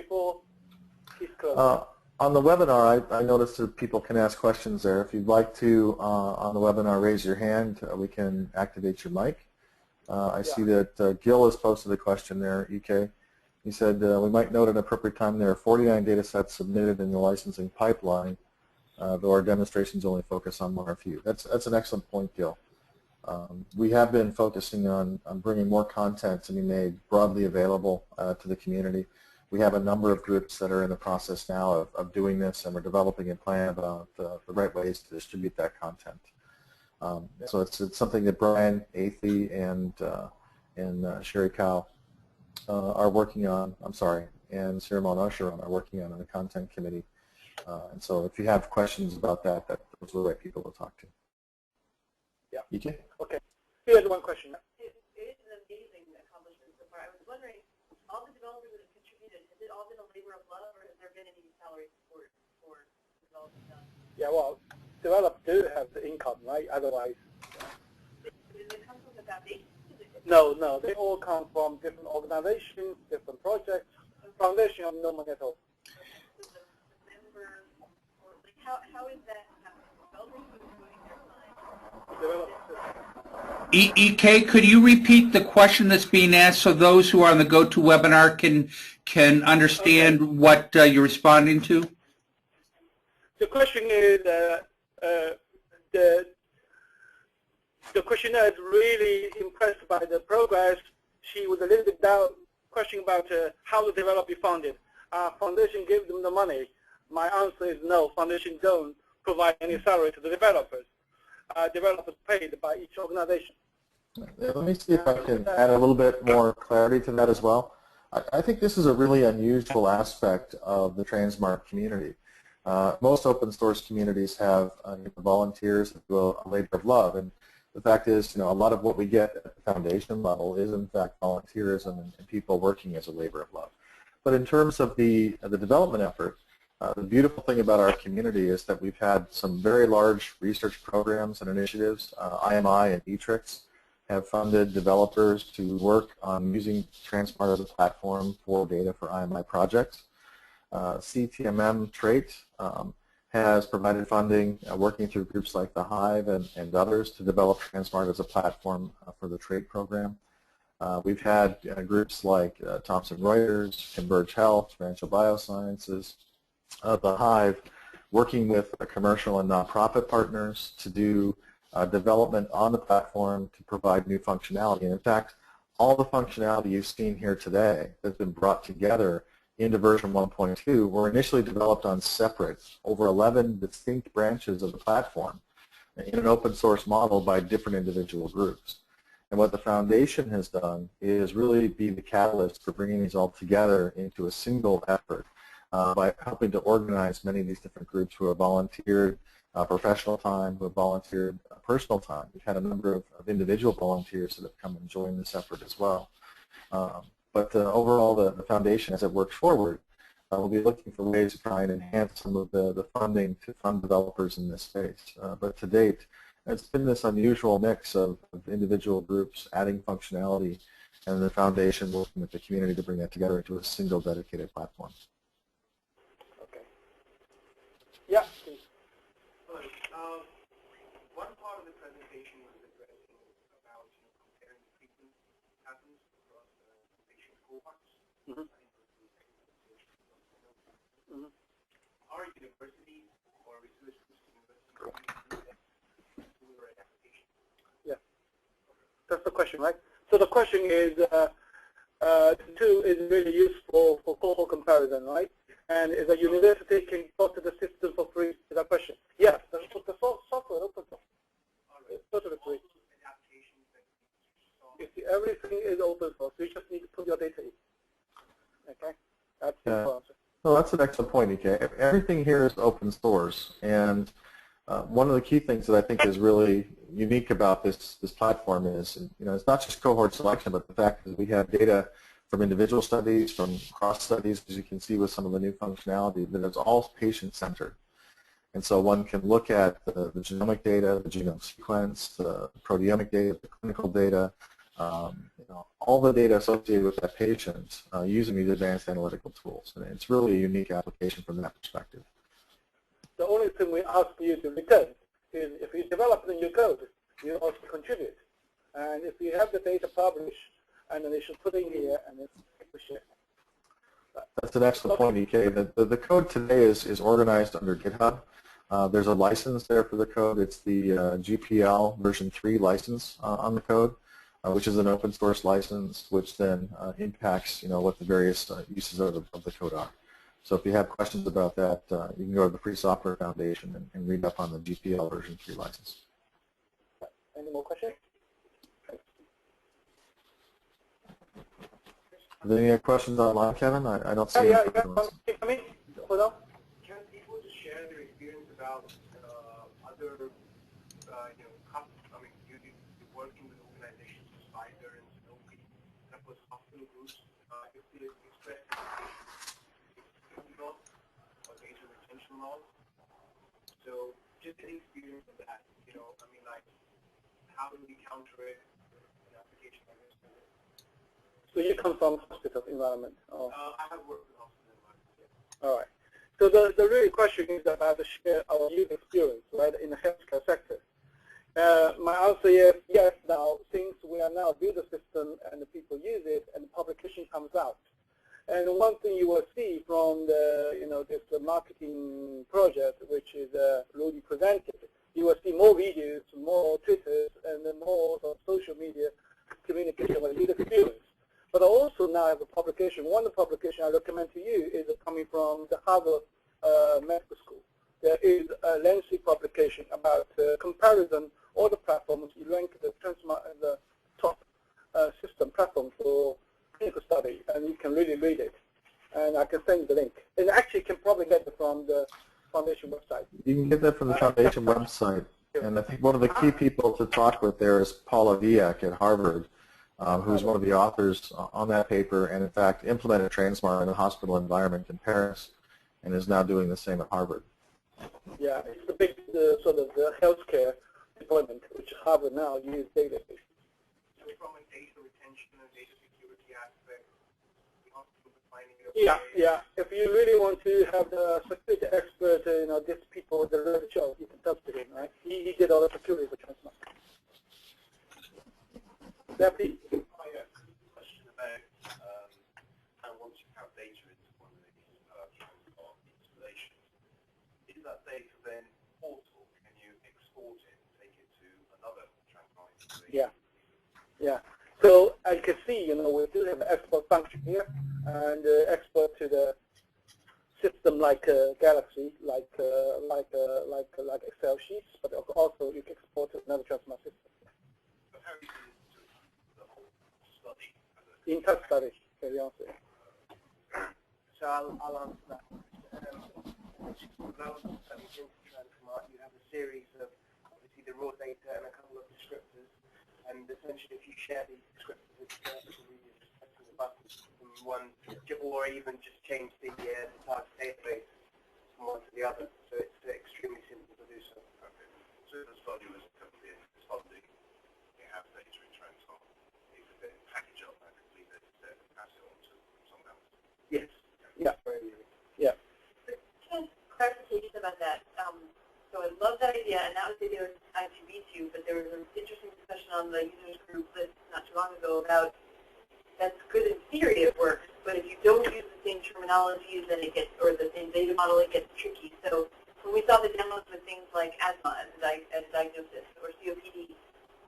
before he's closed? On the webinar, I noticed that people can ask questions there. If you'd like to, on the webinar, raise your hand, we can activate your mic. I see that Gil has posted a question there, EK. He said, we might note at an appropriate time there are 49 data sets submitted in the licensing pipeline, though our demonstrations only focus on one or few. That's an excellent point, Gil. We have been focusing on bringing more content to be made broadly available to the community. We have a number of groups that are in the process now of doing this, and we're developing a plan about the right ways to distribute that content. So it's something that Brian Athey and Sherry Cow are working on. I'm sorry, and Sirimon Osharon are working on the content committee. And so if you have questions about that, those are the right people to talk to. Yeah. EK? Okay. Here's one question. It is an amazing accomplishment so far. I was wondering, all the developers that have contributed, has it all been a labor of love, or has there been any salary support for development done? Yeah, well, developers do have the income, right? Otherwise. Does it come from the foundation? No, they all come from different organizations, different projects. Okay. Foundation have no money at all. So the member, or like how is that happening? Developers are devoting their time. EK, could you repeat the question that's being asked so those who are on the GoToWebinar can understand what you're responding to? The question is, the questioner is really impressed by the progress. She was a little bit down, questioning about how the developer be funded. Foundation gives them the money. My answer is no. Foundation don't provide any salary to the developers. Developers paid by each organization. Let me see if I can add a little bit more clarity to that as well. I think this is a really unusual aspect of the tranSMART community. Most open source communities have volunteers that do a labor of love, and the fact is, a lot of what we get at the foundation level is in fact volunteerism and people working as a labor of love. But in terms of the development effort, the beautiful thing about our community is that we've had some very large research programs and initiatives. IMI and eTrix have funded developers to work on using tranSMART as a platform for data for IMI projects. CTMM Trait has provided funding working through groups like the Hive and others to develop tranSMART as a platform for the Trait program. We've had groups like Thomson Reuters, Converge Health, Financial Biosciences, the Hive, working with commercial and nonprofit partners to do development on the platform to provide new functionality. And in fact, all the functionality you've seen here today that's been brought together into version 1.2 were initially developed on separate, over 11 distinct branches of the platform in an open source model by different individual groups. And what the foundation has done is really be the catalyst for bringing these all together into a single effort by helping to organize many of these different groups who have volunteered professional time, who have volunteered personal time. We've had a number of individual volunteers that have come and joined this effort as well. But overall, the foundation, as it works forward, will be looking for ways to try and enhance some of the funding to fund developers in this space. But to date, it's been this unusual mix of individual groups adding functionality and the foundation working with the community to bring that together into a single dedicated platform. Okay. Yeah, please. One part of the presentation was addressing about comparing the treatment patterns across patient cohorts. Are universities or research universities Yeah, that's the question, right? So the question is, two is really useful for cohort comparison, right? And is a university can talk to the system for free? Is that question? Yes, the software open source. It's totally free. Everything is open source. You just need to put your data in. Okay, that's the answer. Well, that's an excellent point, EK. Everything here is open source, and one of the key things that I think is really unique about this platform is, it's not just cohort selection, but the fact that we have data from individual studies, from cross studies, as you can see with some of the new functionality, that it's all patient-centered. And so one can look at the genomic data, the genome sequence, the proteomic data, the clinical data, all the data associated with that patient using these advanced analytical tools. And it's really a unique application from that perspective. The only thing we ask you to return is if you develop the new code, you also contribute. And if you have the data published, and then they should put in here and then share. That's an excellent point, EK. The code today is organized under GitHub. There's a license there for the code. It's the GPL version 3 license on the code, which is an open source license, which then impacts what the various uses of the code are. So if you have questions about that, you can go to the Free Software Foundation and read up on the GPL version 3 license. Any more questions? Are there any questions online, Kevin? I don't see any. Hold on. Can people just share their experience about other, you're working with organizations like Spider and Sanofi, that was hospital groups, if they express loss or data retention loss. So just an experience of that, how do we counter it in an application like this? So you come from hospital environment? Oh. I have worked in hospital environment, yeah. All right. So the real question is about the share our user experience, right, in the healthcare sector. My answer is yes. Now, since we are now build a system and the people use it, and the publication comes out, and one thing you will see from the this marketing project, which is Rudy presented, you will see more videos, more Twitters, and then more social media communication with user experience. But I also now have a publication. One of the publications I recommend to you is coming from the Harvard Medical School. There is a lengthy publication about comparison all the platforms. You rank the tranSMART as the top system platform for clinical study, and you can really read it. And I can send you the link. And actually, you can probably get it from the foundation website. You can get that from the foundation website. And I think one of the key people to talk with there is Paula Viak at Harvard, who's one of the authors on that paper, and in fact implemented tranSMART in a hospital environment in Paris, and is now doing the same at Harvard. Yeah, it's the big sort of the healthcare deployment, which Harvard now uses database. So from a data retention and data security aspect, the hospital is finding it. Yeah. If you really want to have the security expert, these people, the real job, you can talk to him, right? He did all the security for tranSMART. Yeah, please. Question about how once you have data into one of these tranSMART installations, is that data then portable? Can you export it and take it to another tranSMART installation? Yeah. So as you can see, we do have an export function here, and export to the system like Galaxy, like Excel sheets, but also you can export to another tranSMART system. But how is it the whole study? In touch study, okay, the answer. So I'll answer that. tranSMART, you have a series of obviously the raw data and a couple of descriptors, and essentially if you share these descriptors, it's really just pressing the button from one, or even just change the target database from one to the other. So it's extremely simple to do so. Okay. So the study was typically funding. They have data in tranSMART. You could then package up that complete data set and pass it on to someone else. Yes. Yeah. Yeah. Just clarification about that. So I love that idea, and that was the idea of I2B2, but there was an interesting discussion on the users group list not too long ago about that's good in theory it works, but if you don't use the same terminologies, then it gets, or the same data model, it gets tricky. So when we saw the demos with things like asthma as a diagnosis or COPD,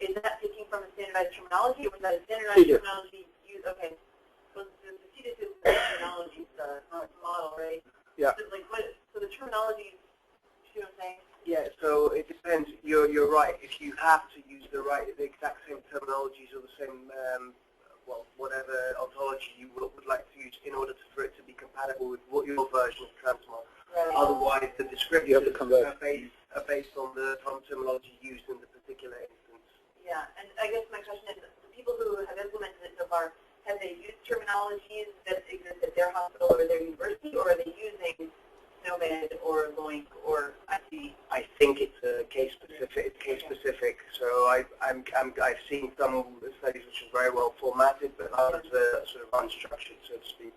is that taking from a standardized terminology, or was that a standardized terminology used? Okay, so the CDIS is the terminology model, right? Yeah. So the terminology, you see what I'm saying? Yeah, so it depends. You're right. If you have to use the exact same terminologies or the same, whatever ontology you would like to use in order for it to be compatible with what your version of tranSMART. Right. Otherwise, the descriptors are based on the terminology used in the particular instance. Yeah, and I guess my question is, the people who have implemented it so far, have they used terminologies that exist at their hospital or their university, or are they using Snowband or Loink or IT? I think it's case specific. So I've seen some studies which are very well formatted, but others are sort of unstructured, so to speak.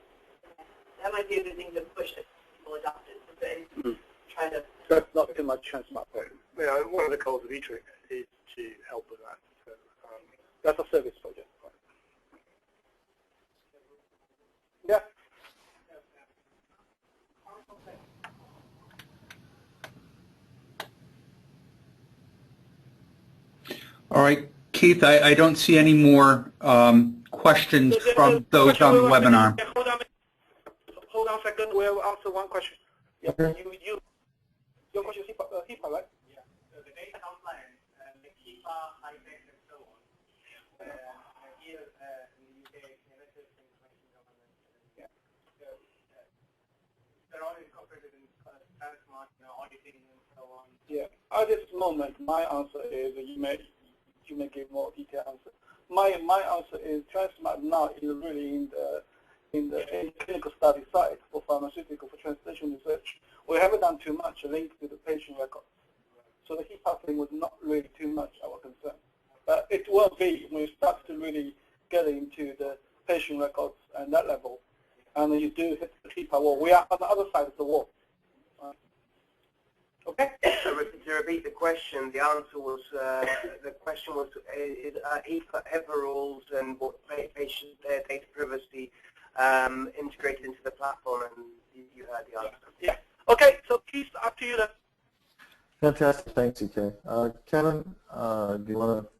That might be a good thing to push if people adopt it. So they try to. That's not too much tranSMART. Yeah, one of the goals of eTrick is to help with that. So, that's a service project. Yeah. All right, Keith, I don't see any more questions from those on the webinar. Hold on a second. We'll answer one question. Yeah, Okay. Your question is HIPAA, right? Yeah. So the data compliance, the HIPAA, high-tech, and so on. Here in the UK, NHS Information Government. Yeah. So they're all incorporated in tranSMART, auditing and so on. Yeah. At this moment, my answer is you may give more detailed answer. My answer is tranSMART now is really in the clinical study side for pharmaceutical for translation research. We haven't done too much linked to the patient records. So the HIPAA thing was not really too much our concern. But it will be when we start to really get into the patient records and that level. And then you do hit the HIPAA wall. We are on the other side of the wall. Okay? So to repeat the question, the answer was, the question was, is HIPAA rules and what patient data privacy integrated into the platform, and you heard the answer. Yeah. Okay, so Keith, up to you then. Fantastic. Thanks, EK. Kevin, do you want to